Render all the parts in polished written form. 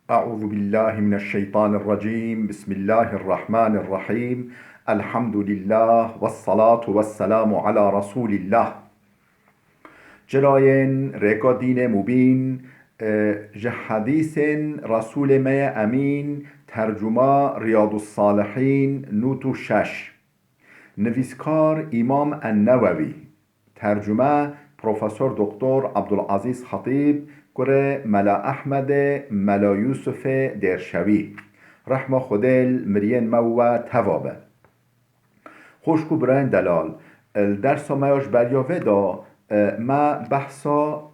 أعوذ بالله من الشيطان الرجيم. بسم الله الرحمن الرحيم. الحمد لله والصلاة والسلام على رسول الله. جلاين ريكا دين مبين حديث رسول ما أمين ترجمة رياض الصالحين نوتو شش نویسکار امام النووي ترجمه پروفسور دکتر عبدالعزیز خطیب گره ملا احمد ملا یوسف درشوی رحمه خودل مرین مو توابه خوشکو براین دلال درس مایاش بریاوه دا ما بحثا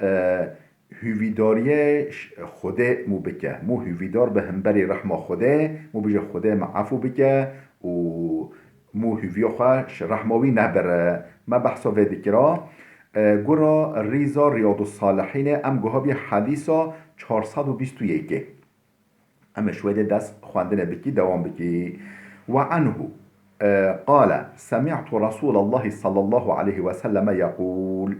هویداری خوده مو بکه مو هویدار به همبری رحمه خوده مو بجه خوده معفو بکه و مو هویو خوش رحموی نبره ما بحثا ویدی کرا گورا ریزا ریاض الصالحین ام گوهابی حدیثا 421 ام شویده دست خواندن بکی دوام بکی و عنه قال سمعت رسول الله صلى الله عليه وسلم يقول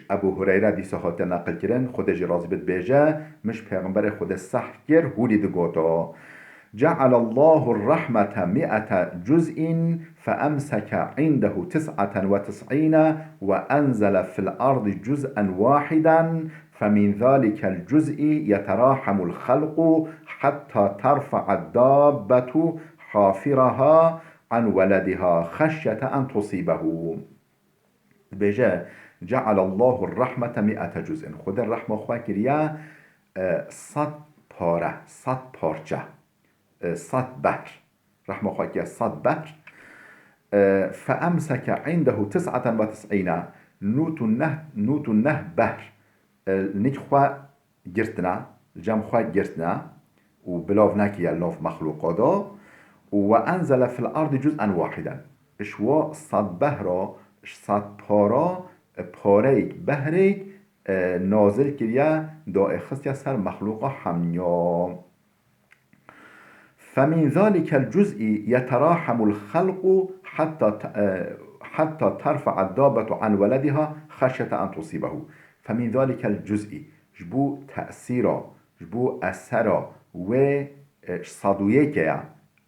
ابو هريره دي صحات نقل کرن خود جراز بد بیجه مش پیغمبر خود صح کر هولی دگوتا جعل الله الرحمة 100 جزء فأمسك عنده 99 وأنزل في الأرض جزءا واحدا فمن ذلك الجزء يتراحم الخلق حتى ترفع الدابة حافرها عن ولدها خشية أن تصيبه. بجاء جعل الله الرحمة 100 جزء خد الرحمة خواكريا 100 پاره 100 پارچه 100 بحر رحمه خواهی 100 بحر فأمسك عنده 99 نوت نه بحر نیک خواه گرتنا جمع خواه گرتنا و بلاف ناكي اللاف مخلوقادا و انزل في الارض جزءا واحدا اشوا 100 بحرا 100 پارا پاريك بحريك نازل كريا دا اخستيا سر مخلوقا حمنيا فمن ذلك الجزء يتراحم الخلق حتى ترفع الدابة عن ولدها خشية أن تصيبه. فمن ذلك الجزء جبو تأثيرا جبو أثرا و صدويك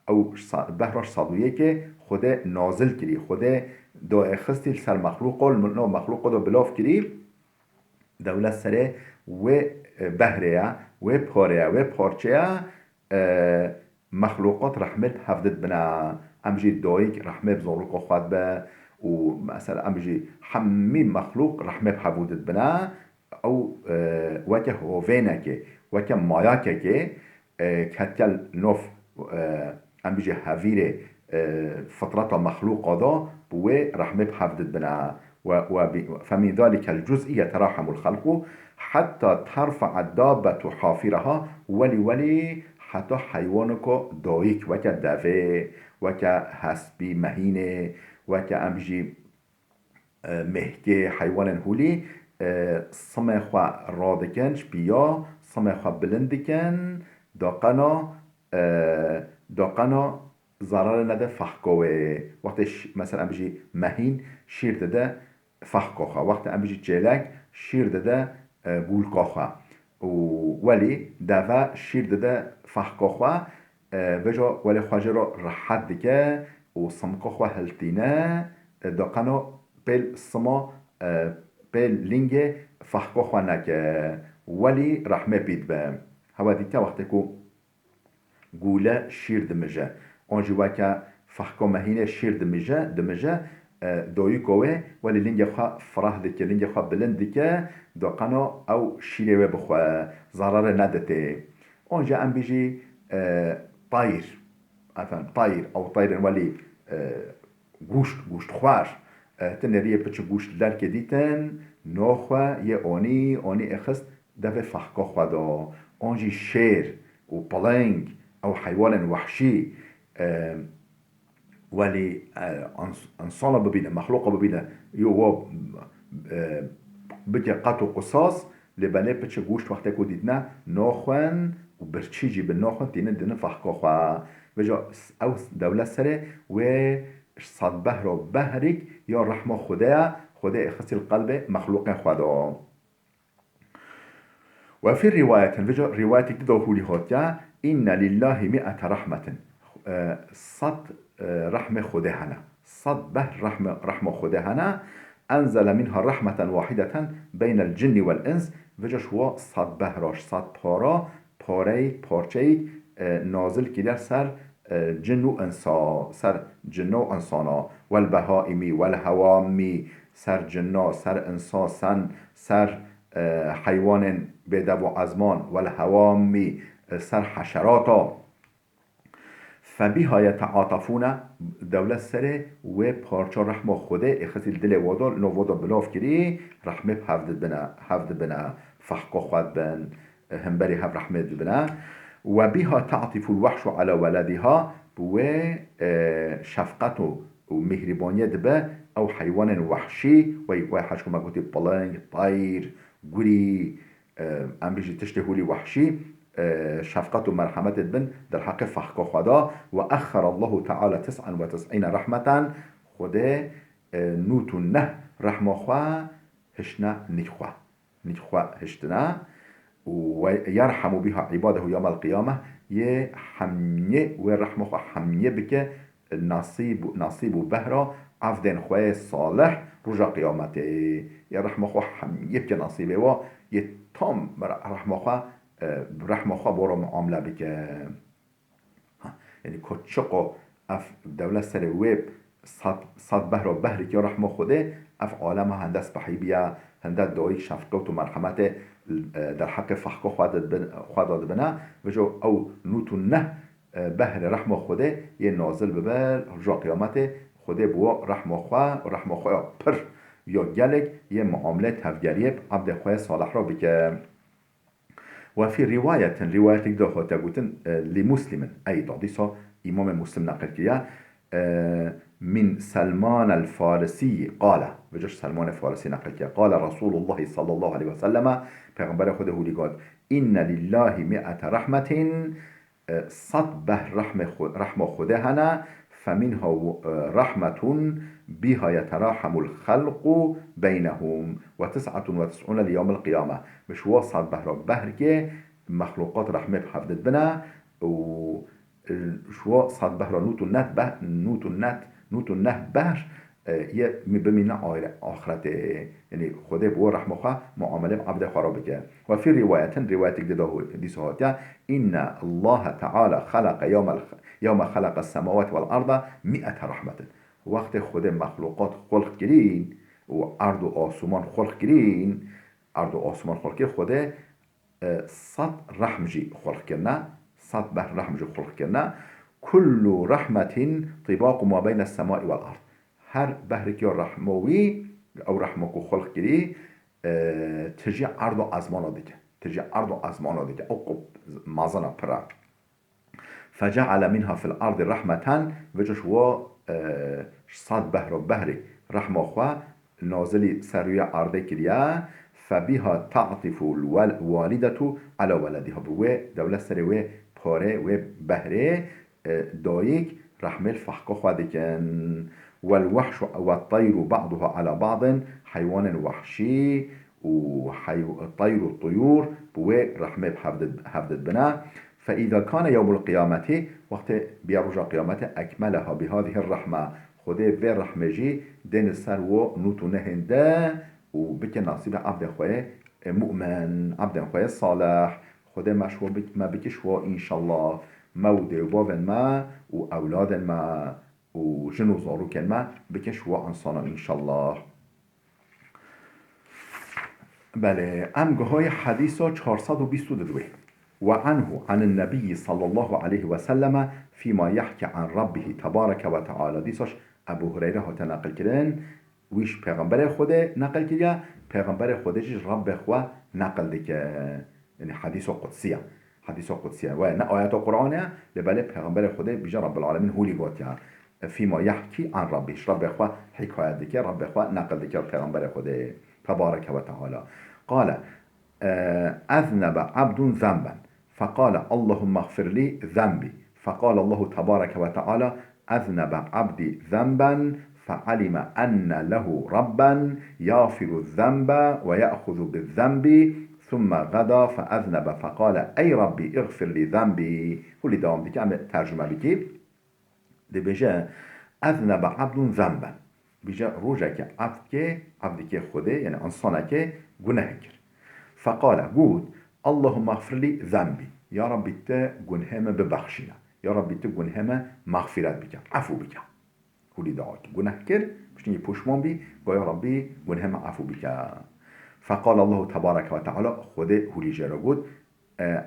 أو بهرش صدويك خده نازل كري خده دا اخستي سر مخلوق مخلوق دا بلاف كري دولة سره و بهره و پاره و پارچه مخلوقات رحمت حفظت بنا امجي دايك رحمه بزنروك خود به و مثلا امجي حمي مخلوق رحمه بحفظت بنا او وكه هوفينك وكه ماياكك كتل نوف امجي هفيره فطرة مخلوق دا بو رحمه بحفظت بنا فمن ذلك الجزء يتراحم الخلق حتى ترفع الدابة حافرها ولي حتی حیوانکو دایک وکه دوه وکه حسبی مهینه وکه امجی مهکه حیوان هولی سمه خواه رادکنش بیا سمه خواه بلندکن داقنا ضرر نده فحکاوه وقتی مثلا امجی مهین شیر داده فحکاوه وقتی امجی جلک شیر داده گولکاوه ولی دوا شیر داده فحکا خواه بجا ولی خواجه را راحت دیگه و سمکا خواه هلتینه داقنا بیل سما بیل لینگ فحکا خواه نکه ولی رحمه بید به هوا دیگه وقتی که گوله شیر دمجه آنجی وکه فحکا مهینه شیر دمجه دایی کوه ولی لینگ خواه فراه دیگه لینگ خواه بلند دیگه داقنا او شیره بخواه ضرر ندته آنجا ام بیجی طایر طایر او طایر ولی گوشت خوار تنریه بچه گوشت لرکه دیتن ناخواه یه آنی اخست دفع فحکا خواه دا آنجی شیر و پلنگ او حیوان وحشی ولی انسان ببینه مخلوق ببینه یو بگه قط و قصاص لبنه پچه گوشت وقتی که دیدنه ناخوان و برچیجی به ناخوان دینه فحکا خواه بجا او دولت سره و صد بهر و بهرک یا رحمه خدا اخصی القلب مخلوق خدا وفي رواية رواية كده هو هاتيا إن لله 100 رحمة صد رحمة خدهنا صد به رحمة خدهنا أنزل منها رحمة واحدة بين الجن والإنس وجش هو صد به راش صد پارا پاره پارچه نازل كده سر جن و انسان سر جن و انسانا والبهائمی والهوامی سر جنا سر انسان سر حیوان بدو و ازمان والهوامی سر حشراتا فبها يتعاطفون دولت سره و پارچا رحمه خوده اخصی دل وادار نو وادار بلاف کری رحمه هفت بنا فحقا خود بن همبری هف رحمه بنا و بها تعطف الوحش على ولدها و شفقت و مهربانیت به او حیوان وحشی و وحش کما گوتی پلنگ طیر گوری ام بیجی تشتهولی وحشی شفقت و مرحمت بن در حق فحقا خدا و اخر الله تعالی 99 رحمتا خوده نوت نه رحمه خواه هشنا نخواه هشتنا و يرحم بها عباده يوم القيامة يه حمية ورحمة خو حمية بك نصيب بهرا عفدين خواه صالح رجا قيامته يرحمة خو حمية بك نصيبه و يتام رحمة خو بورا معاملة بك يعني كتشقو اف دولة سر ويب صد بهرا بهري كي رحمة خوده اف عالمها هندس بحيبيا هنده دايك شفقه و مرحمته در حق فحقا خواهد بنا و جو او نوتو نه بهر رحمه خوده یه نازل ببر رجا قیامت خوده بوا رحمه خواه پر یا گلک یه معامله تفگریه عبد خواه صالح را بکه و فی روایت دا خواهد گوتن لمسلم ایضا دیسا امام مسلم نقل کیا من سلمان الفارسي قال وجش سلمان الفارسي نقل كده قال رسول الله صلى الله عليه وسلم پیغمبر خود هولی قال إن لله 100 رحمة صد به رحمة خوده هنا فمنها رحمة بها يتراحم الخلق بينهم و99 ليوم القيامة مش واصل بهر که مخلوقات رحمة بحفظت بنا و شو صد بهر نوت نه بهر یه بمینه آخرت یعنی خدا بو رحمه خواه معامله عبد خراب بکه و فی روایت دیسه هاتیا این الله تعالی خلق یوم خلق السماوات والارض 100 رحمت وقت خدا مخلوقات خلق کرین و ارض و آسمان خلق کرین خدا 100 رحم جی خلق کرنه 100 بهر رحم جی خلق کرنه كل رحمة طباق ما بين السماء والأرض هر بهرك رحموي أو رحمك خلق كري تجي أرض أزمان ديك أو مازنا برا فجعل منها في الأرض رحمة وجش و صد بهري رحمة خوا نازلي سروية أرض كريا فبها تعطف الوالدة على ولدها بوه دولة سروية پاره و بهره دايك رحمة الفحقا خوادكن والوحش والطير بعضها على بعض حيوان وحشي الطيور بوه رحمة بحفظت بنا فإذا كان يوم القيامة وقت بيرجع قيامته أكملها بهذه الرحمة خده في رحمة جي دين السر و نوتو نهنده وبك نصيب عبد خواه مؤمن عبد خواه صالح خده مشهور ما بكش و إن شاء الله مود وبابن ما وأولاد ما وجنو زاروك ما بكش و انسانا إن شاء الله. بله امگهای حدیثا 422 وعنه عن النبي صلى الله عليه وسلم فيما يحكي عن ربه تبارك وتعالى دیساش ابو هريره ها نقل کردن ویش پیغمبر خوده نقل کرده پیغمبر خودش رب خوا نقل دکه یعنی حدیث قدسیه و نه آیات قرآنه لباله پیغمبر خوده بیجا رب العالمین هولی گوتیه فيما يحكي عن ربش رب خوا حکایت دکه رب خوا نقل دکه پیغمبر خوده تبارك وتعالى قال أذنب عبد ذنبا فقال اللهم اغفر لي ذنبي فقال الله تبارك وتعالى أذنب عبدي ذنبا فعلم أن له ربا يغفر الذنب ويأخذ بالذنب ثم غدا فأذنب فقال أي ربي اغفر لي ذنبي. هو دوام ديك عم ترجمة بكي دي بيجا أذنب عبد ذنبا، بيجا روجك عبدك خده يعني انسانك گناه كر. فقال قول اللهم اغفر لي ذنبي، يا ربي تا گنهما ببخشنا، يا ربي تا گنهما مغفرت بك عفو بك. هو دعاك گناه كر بشتني پشمان بي يا ربي گنهما عفو بك. فقال الله تبارك وتعالى خده هولي جرى قول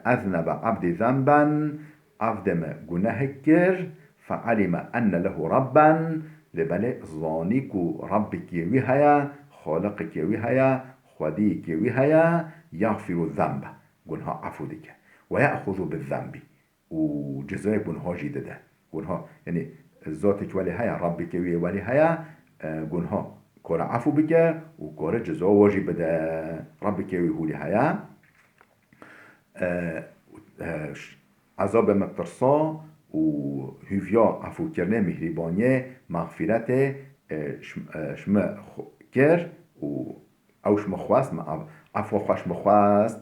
أذنب عبدي ذنبا، عبدم گناه كر فعلم أن له ربا، لبله ظانيك ربك وهيا خالقك وهيا خديك وهيا يغفر الذنب گناه عفو ديك ويأخذ بالذنب وجزاء گناه جدده گناه يعني ذاتك ولي هيا ربك ولي هيا گناه كور عفو بك وكور جزاء واجب بده ربك وهولي هيا عذاب مترسا و هوفيا عفو كرنه مهربانيه مغفرته شما كر و او شما خواست عفو خوش مخواست.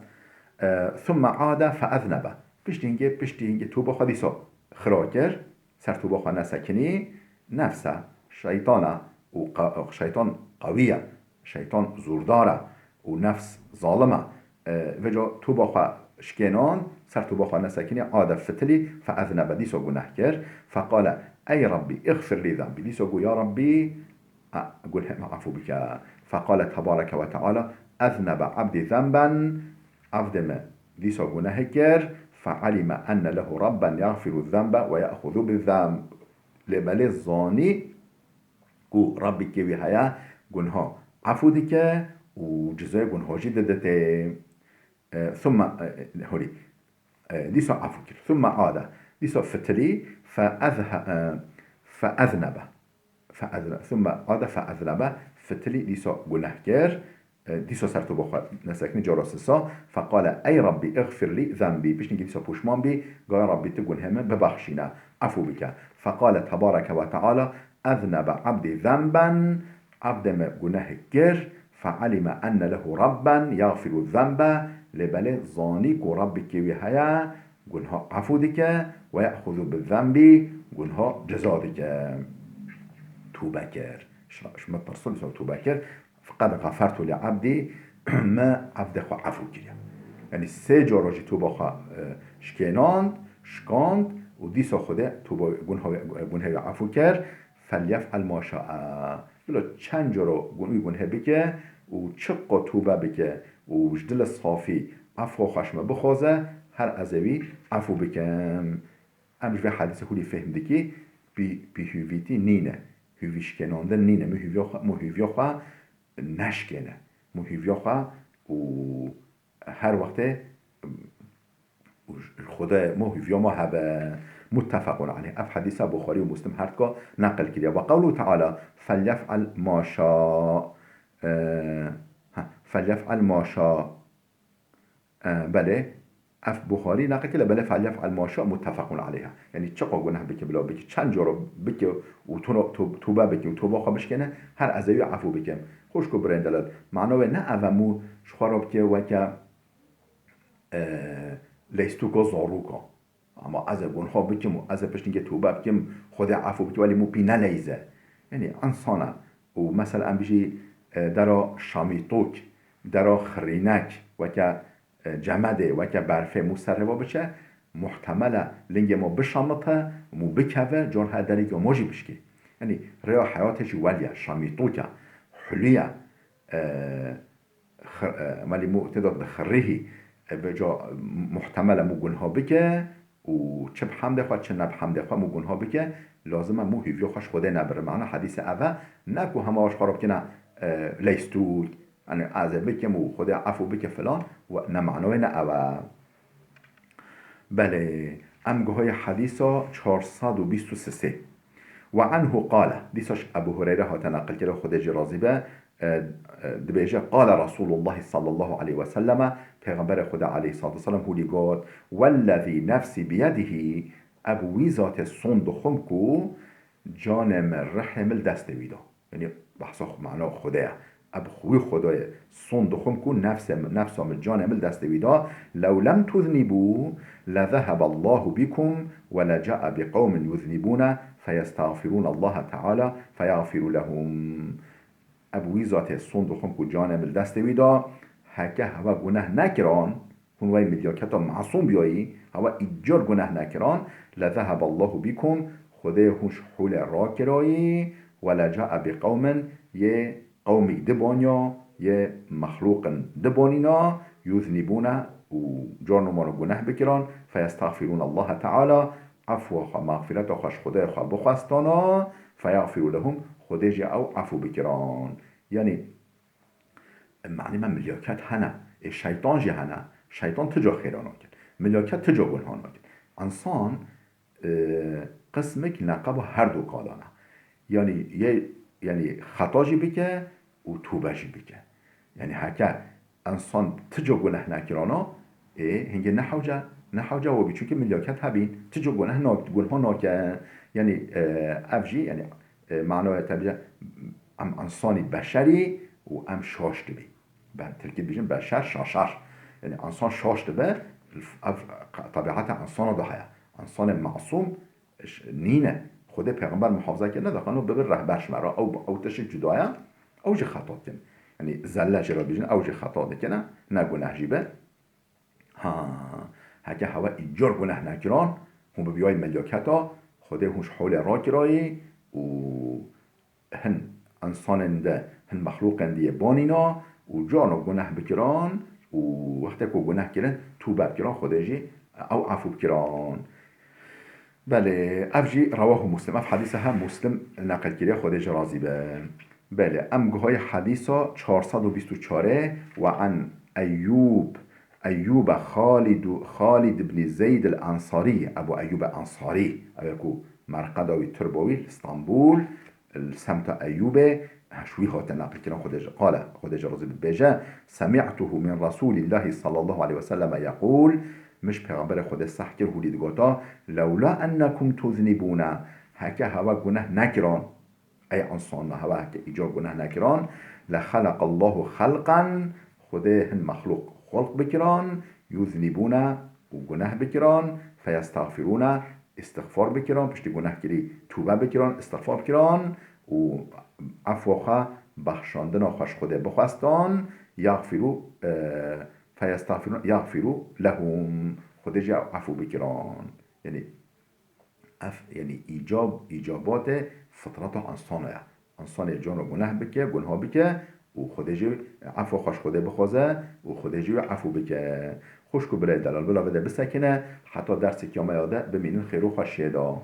ثم عاد فاذنب پشتینگه توبه خودیسا خرا کر سر توبه خوا نسکنی نفسه شیطانه و شیطان قویه شیطان زورداره و نفس ظالمه و جا توبه خوا شكينان سرتو بخوا نسكني عاد فتلي فأذنب ديسو گناه كر فقال أي ربي اغفر لي ذنبي ديسو قو يا ربي قل عفو بك. فقال تبارك وتعالى أذنب عبدي ذنبا عبد ديسو گناه كر فعلم أن له ربا يغفر الذنب ويأخذ بالذنب لبل الظاني قو ربي كيوي هيا گناه عفو دك وجزاء گناه جددته. ثم هولي ديسو عفو كر ثم عاد ديسو فتلي فأذنب ثم عاد فأذنب فتلي ديسو گناه كر ديسو سرتو بخوا نسكني جاراسسا فقال أي ربي اغفر لي ذنبي بيش نجي ديسو پوشمان بي قال ربي تگنهمه ببخشينا عفو بك. فقال تبارك وتعالى أذنب عبدي ذنبا عبد ما گناه كر فعلم أن له ربا يغفر الذنب لبله ظانيك ربك وهيا گناه عفو دك ويأخذ بالذنب گناه جزا دك توبه كر شما برسول توبه كر فقد غفرت لعبدي ما عبد خو عفو كر يعني سه جاراجي توبه خو شكاند و ديسا خوده توبه گناه عفو كر فليفعل ما شاء بلا چند جارا گناه بكه و چقا توبه بکه و دل صافی عفو خشمه بخوازه هر ازوی عفو بکم. امش به حدیث خولی فهمده که بی هویتی نینه هویش کنانده نینه مو هویا خواه نشکنه مو هویا خواه و هر وقت خدا مو هویا ما هبه متفق عليه. اف حديث بخاري ومسلم هرتكا نقل كده. وقوله تعالى فليفعل ما شاء فليفعل ما شاء بله اف بخاري نقل كده بله فليفعل ما شاء متفق عليها يعني چقا گناه بكه بلا بكه چند جارو بكه و توبه بكه و توبه خواه بشکنه هر ازوی عفو بكم خوش کو برندلال معناه نه اومو شخراب که وکه لیستوکا زاروکا اما از گناه بکم و از پشتینگه توبه بکم خود عفو بکم ولی مو پی نلیزه یعنی انسانه و مثلا ام بيجي درا شامیتوک درا خرینک و که جمده و که برفه مستروا بشه محتمله لنگ ما بشامته مو بکوه جان هدری که ماجی بشکی یعنی ریا حیاتش ولیه شامیتوکه حلیه ولی مو تعداد خریهی به جا محتمله مو گنها بکه و چه بحمده خواه چه نبحمده خواه مو گنها بکه لازمه مو هیویا خوش خوده نبره معنا حدیث اوه نکو همه آش خراب کنه لیستوی یعنی عذر بکم و خود عفو بکه فلان و نمعنای نه اوه. بله امگه های حدیثا 423 و عنه قال دیساش ابو هریره ها تنقل کرده خود جرازی به دبیجه قال رسول الله صلی الله علیه و سلم پیغمبر خدا علیه الصلاة والسلام هولی گفت والذی نفسی بیده ابوی ذات صند خمکو جانم رحم الدست ویدا یعنی بحثا معنا خدایه اب خوی خدای صندوقم کو نفسم جانم دست ویدا لو لم تذنبوا لذهب الله بكم ولجاء بقوم يذنبون فيستغفرون الله تعالى فيغفر لهم. ابوی ذات صندوقم کو جانم دست ویدا هکه هوا گناه نکران هون وای ملیاکتا معصوم بیایی هوا ایجار گناه نکران لذهب الله بكم خدای هوش حول را کرایی ولجاء بقوم یه قومی دبانیا یه مخلوق دبانینا یذنبون و جانمان گناه بکران فیستغفرون الله تعالی عفو و مغفرت و خوش خدای خواه بخواستانا فیغفر لهم خدای جا او عفو بکران. یعنی معنی من ملیاکت هنه شیطان جه هنه شیطان تجا خیرانا کرد ملیاکت تجا گناه کرد انسان قسمك نقب هر دو کالانه یعنی خطا جی بکه و توبه جی بکه یعنی هکه انسان تجا گناه نکرانا هنگه نحوجه و بیچون که ملیاکت هبین تجا گناه ناکه یعنی افجی یعنی معنای تبجه ام انسانی بشری و ام شاشت بی ترکیب بیشن بشر شاشر یعنی انسان شاشت به طبیعت انسان ده انسان معصوم نینه خود پیغمبر محافظه کرده دخانو ببر رهبرش مرا او تشک جدایه او جه خطا کن یعنی زله جرا بیشن او جه خطا دکنه نه گناه جیبه هکه هوا ایجار گناه نکران هم بیای ملیاکتا خود هوش حول را کرایی و هن انسان ده هن مخلوق اندیه بانینا و جانو گناه بکران و وقتی که گناه کرن توبه بکران خودجی او عفو بکران. بله افجی رواه مسلم اف حدیث هم مسلم نقل کرده خودش راضی به. بله امگوهای حدیثا 424 و عن ایوب خالد بن زید الانصاری ابو ایوب انصاری اوکو مرقدوی تربوی استانبول سمت ایوب شوی هات نقل كنا خدج رضي بيجا سمعته من رسول الله صلى الله عليه وسلم يقول مش پیغمبر خود صح کرد هولید گوتا لولا انکم تذنبون هکه هوا گناه نکران ای انسان هوا هکه ایجا گناه نکران لخلق الله خلقا خده هن مخلوق خلق بکران یذنبون و گناه بکران فیستغفرون استغفار بکران پشت گناه کری توبه بکران استغفار بکران و عفوخه بخشاندن خوش خوده بخواستان یغفرو فیستغفرون یغفرو لهم خود جا عفو بکران یعنی ایجابات فطرت انسان جان و گناه بکه و خود جا عفو خوش خوده بخوازه و خود جا عفو بکه خوشکو بله دلال بلا بده بسکنه حتی درس کیامه یاده بمینون خیرو خوش شیده